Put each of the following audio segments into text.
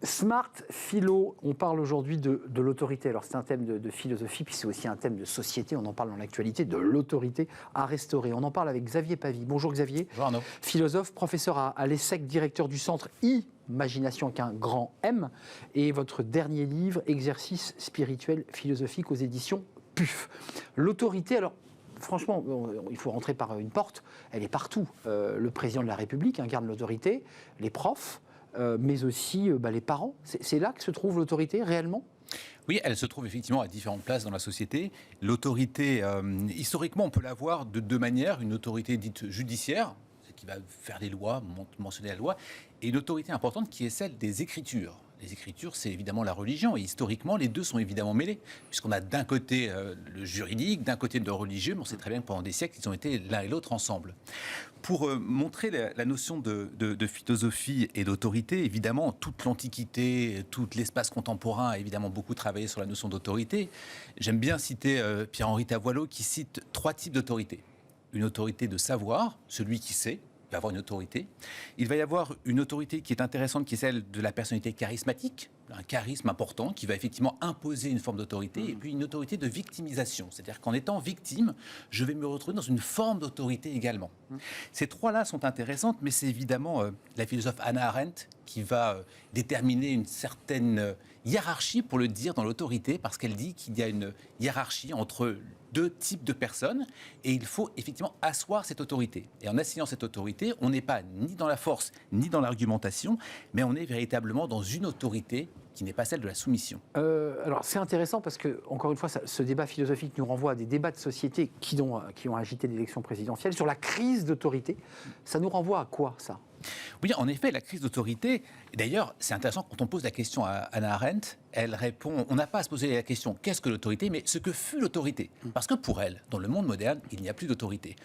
Smart Philo, on parle aujourd'hui de l'autorité. Alors c'est un thème de philosophie, puis c'est aussi un thème de société. On en parle dans l'actualité, de l'autorité à restaurer. On en parle avec Xavier Pavie. Bonjour Xavier. Bonjour Arnaud. Philosophe, professeur à l'ESSEC, directeur du centre Imagination avec un grand M. Et votre dernier livre, Exercice spirituel philosophique aux éditions PUF. L'autorité, alors franchement, il faut rentrer par une porte, elle est partout. Le président de la République incarne l'autorité, les profs, mais aussi les parents. C'est là que se trouve l'autorité, réellement ? Oui, elle se trouve effectivement à différentes places dans la société. L'autorité, historiquement, on peut la voir de deux manières. Une autorité dite judiciaire, qui va faire les lois, mentionner la loi, et une autorité importante qui est celle des Écritures. Les Écritures, c'est évidemment la religion, et historiquement, les deux sont évidemment mêlés, puisqu'on a d'un côté le juridique, d'un côté le religieux, mais on sait très bien que pendant des siècles, ils ont été l'un et l'autre ensemble. Pour montrer la notion de philosophie et d'autorité, évidemment, toute l'Antiquité, tout l'espace contemporain a évidemment beaucoup travaillé sur la notion d'autorité. J'aime bien citer Pierre-Henri Tavoileau qui cite 3 types d'autorité. Une autorité de savoir, celui qui sait, va avoir une autorité. Il va y avoir une autorité qui est intéressante, qui est celle de la personnalité charismatique, un charisme important qui va effectivement imposer une forme d'autorité, et puis une autorité de victimisation, c'est-à-dire qu'en étant victime, je vais me retrouver dans une forme d'autorité également. Ces 3-là sont intéressantes, mais c'est évidemment la philosophe Hannah Arendt qui va déterminer une certaine hiérarchie, pour le dire, dans l'autorité, parce qu'elle dit qu'il y a une hiérarchie entre 2 types de personnes, et il faut effectivement asseoir cette autorité. Et en assignant cette autorité, on n'est pas ni dans la force, ni dans l'argumentation, mais on est véritablement dans une autorité qui n'est pas celle de la soumission. Alors c'est intéressant parce que, encore une fois, ce débat philosophique nous renvoie à des débats de société qui ont agité l'élection présidentielle. Sur la crise d'autorité, ça nous renvoie à quoi, ça ? Oui, en effet, la crise d'autorité, et d'ailleurs, c'est intéressant, quand on pose la question à Hannah Arendt, elle répond, on n'a pas à se poser la question qu'est-ce que l'autorité, mais ce que fut l'autorité. Parce que pour elle, dans le monde moderne, il n'y a plus d'autorité.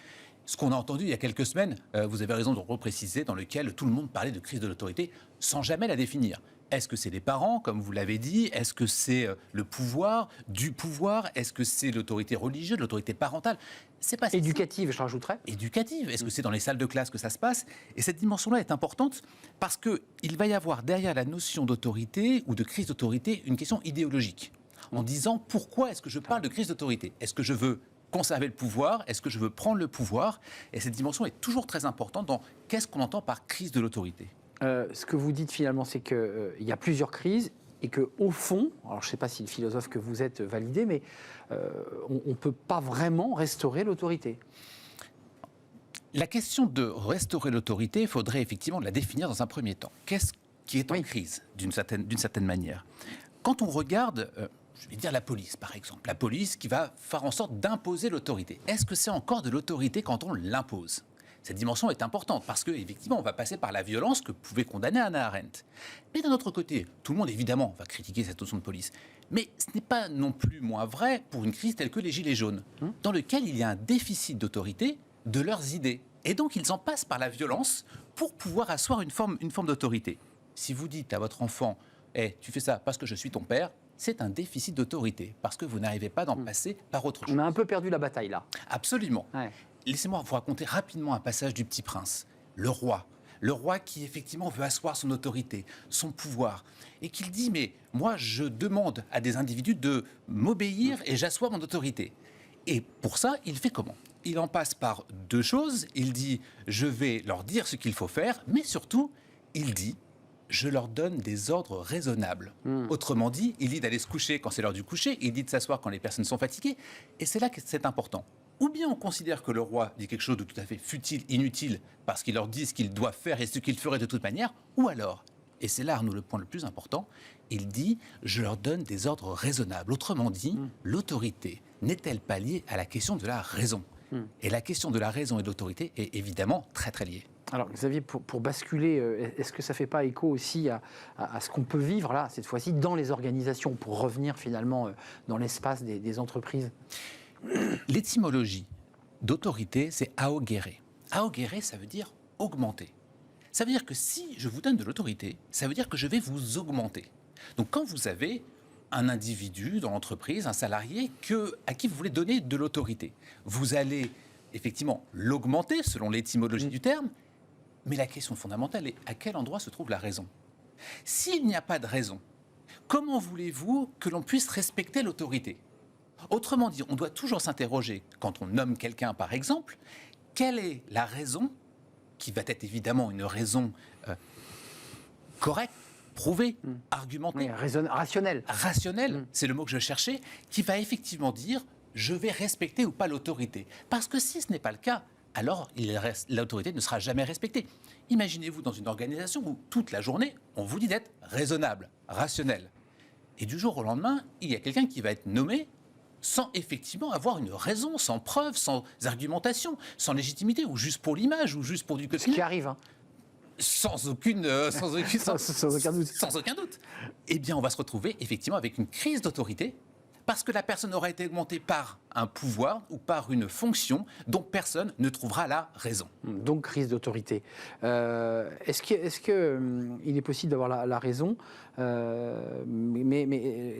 Ce qu'on a entendu il y a quelques semaines, vous avez raison de le repréciser, dans lequel tout le monde parlait de crise de l'autorité, sans jamais la définir. Est-ce que c'est les parents, comme vous l'avez dit ? Est-ce que c'est le pouvoir, du pouvoir ? Est-ce que c'est l'autorité religieuse, l'autorité parentale ? C'est pas éducative, je rajouterais. Éducative. Est-ce que c'est dans les salles de classe que ça se passe ? Et cette dimension-là est importante parce qu'il va y avoir derrière la notion d'autorité ou de crise d'autorité une question idéologique. En disant pourquoi est-ce que je parle de crise d'autorité ? Est-ce que je veux conserver le pouvoir ? Est-ce que je veux prendre le pouvoir ? Et cette dimension est toujours très importante dans qu'est-ce qu'on entend par crise de l'autorité. Ce que vous dites finalement, c'est qu'il y a plusieurs crises et qu'au fond, alors je ne sais pas si le philosophe que vous êtes validé, mais on ne peut pas vraiment restaurer l'autorité. La question de restaurer l'autorité, il faudrait effectivement la définir dans un premier temps. Qu'est-ce qui est en crise, d'une certaine manière ? Quand on regarde, je vais dire la police par exemple, la police qui va faire en sorte d'imposer l'autorité. Est-ce que c'est encore de l'autorité quand on l'impose ? Cette dimension est importante parce qu'effectivement, on va passer par la violence que pouvait condamner Hannah Arendt. Mais d'un autre côté, tout le monde évidemment va critiquer cette notion de police. Mais ce n'est pas non plus moins vrai pour une crise telle que les Gilets jaunes, dans lequel il y a un déficit d'autorité de leurs idées. Et donc, ils en passent par la violence pour pouvoir asseoir une forme d'autorité. Si vous dites à votre enfant « tu fais ça parce que je suis ton père », c'est un déficit d'autorité, parce que vous n'arrivez pas d'en passer par autre chose. On a un peu perdu la bataille, là. Absolument. Ouais. Laissez-moi vous raconter rapidement un passage du Petit Prince. Le roi qui effectivement veut asseoir son autorité, son pouvoir, et qu'il dit « mais moi je demande à des individus de m'obéir et j'assois mon autorité ». Et pour ça, il fait comment ? Il en passe par 2 choses. Il dit « je vais leur dire ce qu'il faut faire », mais surtout, il dit « je leur donne des ordres raisonnables ». Autrement dit, il dit d'aller se coucher quand c'est l'heure du coucher, il dit de s'asseoir quand les personnes sont fatiguées, et c'est là que c'est important. Ou bien on considère que le roi dit quelque chose de tout à fait futile, inutile, parce qu'il leur dit ce qu'ils doivent faire et ce qu'ils feraient de toute manière, ou alors, et c'est là, Arnaud, le point le plus important, il dit « je leur donne des ordres raisonnables ». Autrement dit, l'autorité n'est-elle pas liée à la question de la raison ? Et la question de la raison et de l'autorité est évidemment très très liée. Alors Xavier, pour basculer, est-ce que ça ne fait pas écho aussi à ce qu'on peut vivre là, cette fois-ci, dans les organisations, pour revenir finalement dans l'espace des entreprises ? L'étymologie d'autorité, c'est augere. Augere, ça veut dire augmenter. Ça veut dire que si je vous donne de l'autorité, ça veut dire que je vais vous augmenter. Donc quand vous avez un individu dans l'entreprise, un salarié à qui vous voulez donner de l'autorité, vous allez effectivement l'augmenter selon l'étymologie du terme, mais la question fondamentale est à quel endroit se trouve la raison ? S'il n'y a pas de raison, comment voulez-vous que l'on puisse respecter l'autorité ? Autrement dit, on doit toujours s'interroger, quand on nomme quelqu'un par exemple, quelle est la raison, qui va être évidemment une raison correcte, prouvée, argumentée, rationnelle. Rationnelle, c'est le mot que je cherchais, qui va effectivement dire je vais respecter ou pas l'autorité. Parce que si ce n'est pas le cas, alors l'autorité ne sera jamais respectée. Imaginez-vous dans une organisation où toute la journée, on vous dit d'être raisonnable, rationnel. Et du jour au lendemain, il y a quelqu'un qui va être nommé sans effectivement avoir une raison, sans preuve, sans argumentation, sans légitimité, ou juste pour l'image, ou juste pour du quotidien. Ce qui arrive, hein. Sans aucun doute. Sans aucun doute. Eh bien, on va se retrouver effectivement avec une crise d'autorité, parce que la personne aura été augmentée par un pouvoir ou par une fonction dont personne ne trouvera la raison. Donc, crise d'autorité. Est-ce qu'il est possible d'avoir la raison mais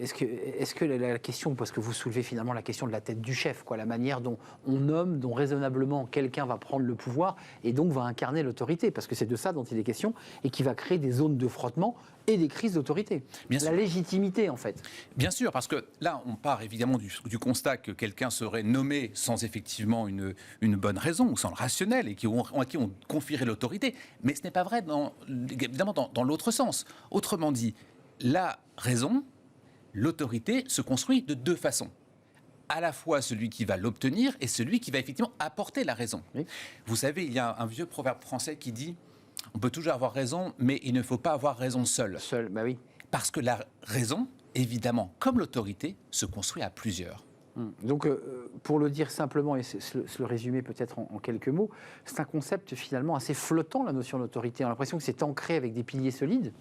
est-ce que la question, parce que vous soulevez finalement la question de la tête du chef, la manière dont on nomme, dont raisonnablement quelqu'un va prendre le pouvoir et donc va incarner l'autorité, parce que c'est de ça dont il est question, et qui va créer des zones de frottement et des crises d'autorité. La légitimité, en fait. Bien sûr, parce que là, on part évidemment du constat que quelqu'un serait nommé sans effectivement une bonne raison, ou sans le rationnel, et à qui on confierait l'autorité. Mais ce n'est pas vrai, évidemment, dans l'autre sens. Autrement dit, la raison, l'autorité se construit de deux façons. À la fois celui qui va l'obtenir et celui qui va effectivement apporter la raison. Oui. Vous savez, il y a un vieux proverbe français qui dit « On peut toujours avoir raison, mais il ne faut pas avoir raison seul. » Seul, bah oui. Parce que la raison, évidemment, comme l'autorité, se construit à plusieurs. Donc, pour le dire simplement et se le résumer peut-être en quelques mots, c'est un concept finalement assez flottant, la notion d'autorité. On a l'impression que c'est ancré avec des piliers solides.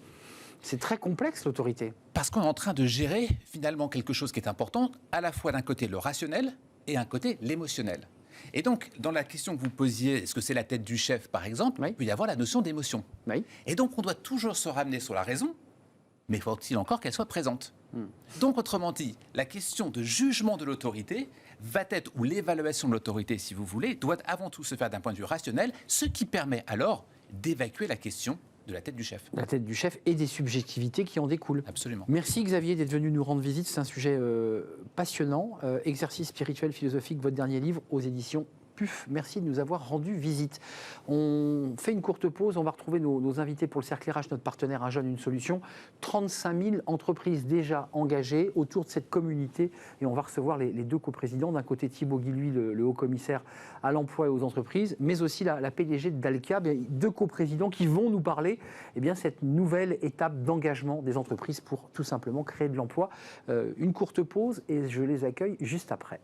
C'est très complexe, l'autorité. Parce qu'on est en train de gérer finalement quelque chose qui est important, à la fois d'un côté le rationnel et d'un côté l'émotionnel. Et donc, dans la question que vous posiez, est-ce que c'est la tête du chef, par exemple, il peut y avoir la notion d'émotion. Oui. Et donc, on doit toujours se ramener sur la raison, mais faut-il encore qu'elle soit présente. Donc, autrement dit, la question de jugement de l'autorité va être, ou l'évaluation de l'autorité, si vous voulez, doit avant tout se faire d'un point de vue rationnel, ce qui permet alors d'évacuer la question de la tête du chef. La tête du chef et des subjectivités qui en découlent. Absolument. Merci Xavier d'être venu nous rendre visite. C'est un sujet passionnant. Exercice spirituel philosophique, votre dernier livre aux éditions PUF. Merci de nous avoir rendu visite. On fait une courte pause. On va retrouver nos invités pour le cercle RH, notre partenaire Un jeune, une solution. 35 000 entreprises déjà engagées autour de cette communauté. Et on va recevoir les deux coprésidents. D'un côté, Thibaut Guilluy, le haut-commissaire à l'emploi et aux entreprises, mais aussi la PDG de Dalkia. Deux coprésidents qui vont nous parler cette nouvelle étape d'engagement des entreprises pour tout simplement créer de l'emploi. Une courte pause et je les accueille juste après.